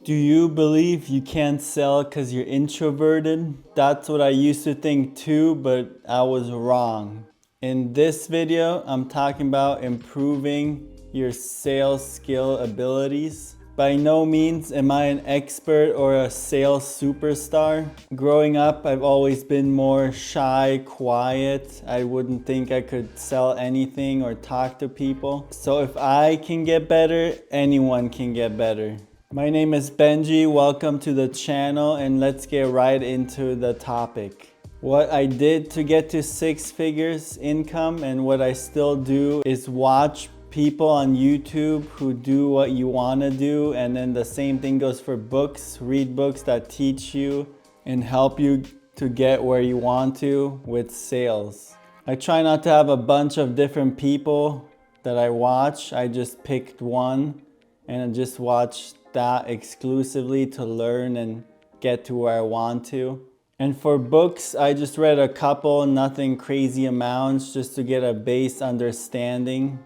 Do you believe you can't sell because you're introverted? That's what I used to think too, but I was wrong. In this video, I'm talking about improving your sales skill abilities. By no means am I an expert or a sales superstar. Growing up, I've always been more shy, quiet. I wouldn't think I could sell anything or talk to people. So if I can get better, anyone can get better. My name is Benji, welcome to the channel, and let's get right into the topic. What I did to get to six figures income and what I still do is watch people on YouTube who do what you want to do, and then the same thing goes for books. Read books that teach you and help you to get where you want to with sales. I try not to have a bunch of different people that I watch. I just picked one and I just watched that exclusively to learn and get to where I want to. And for books, I just read a couple, nothing crazy amounts, just to get a base understanding,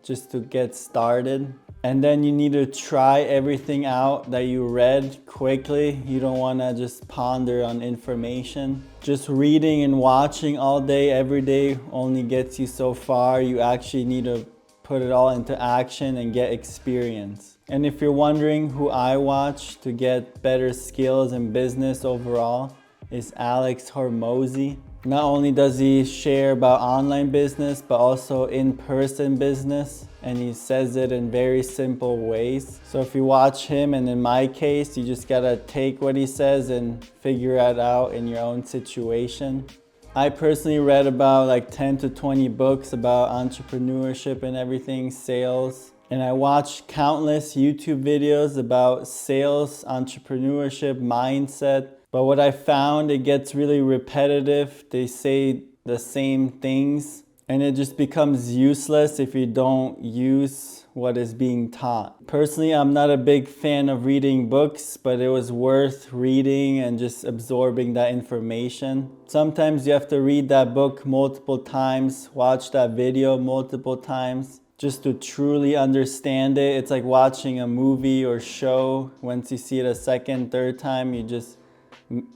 just to get started. And then you need to try everything out that you read quickly. You don't want to just ponder on information. Just reading and watching all day, every day only gets you so far. You actually need to put it all into action and get experience. And if you're wondering who I watch to get better skills in business overall, is Alex Hormozi. Not only does he share about online business, but also in-person business, and he says it in very simple ways. So if you watch him, and in my case, you just gotta take what he says and figure it out in your own situation. I personally read about like 10 to 20 books about entrepreneurship and everything, sales. And I watched countless YouTube videos about sales, entrepreneurship, mindset. But what I found, it gets really repetitive. They say the same things and it just becomes useless if you don't use what is being taught. Personally, I'm not a big fan of reading books, but it was worth reading and just absorbing that information. Sometimes you have to read that book multiple times, watch that video multiple times, just to truly understand it. It's like watching a movie or show. Once you see it a second, third time, you just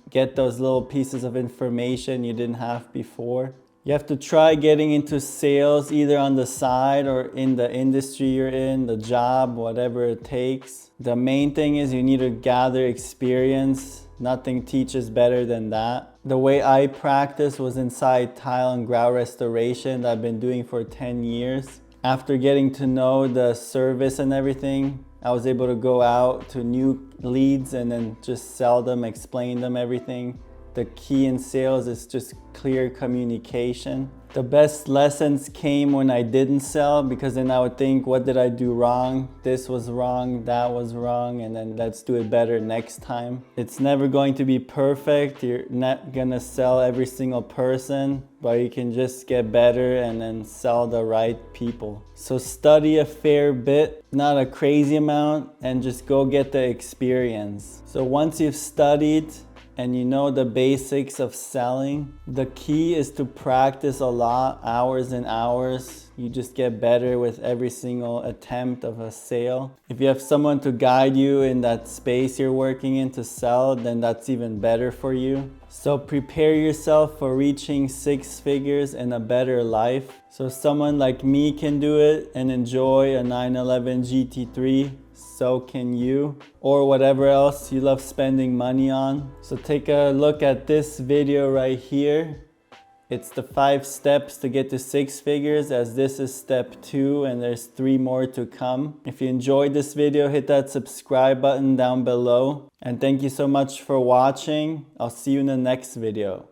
get those little pieces of information you didn't have before. You have to try getting into sales either on the side or in the industry you're in, the job, whatever it takes. The main thing is you need to gather experience. Nothing teaches better than that. The way I practice was inside tile and grout restoration that I've been doing for 10 years. After getting to know the service and everything, I was able to go out to new leads and then just sell them, explain them everything. The key in sales is just clear communication. The best lessons came when I didn't sell, because then I would think, what did I do wrong? This was wrong, that was wrong, and then let's do it better next time. It's never going to be perfect. You're not gonna sell every single person, but you can just get better and then sell the right people. So study a fair bit, not a crazy amount, and just go get the experience. So once you've studied, and you know the basics of selling, the key is to practice a lot, hours and hours. You just get better with every single attempt of a sale. If you have someone to guide you in that space you're working in to sell, then that's even better for you. So prepare yourself for reaching six figures and a better life. So someone like me can do it and enjoy a 911 GT3. So can you, or whatever else you love spending money on. So take a look at this video right here. It's the 5 steps to get to six figures, as this is step 2 and there's 3 more to come. If you enjoyed this video, hit that subscribe button down below. And thank you so much for watching. I'll see you in the next video.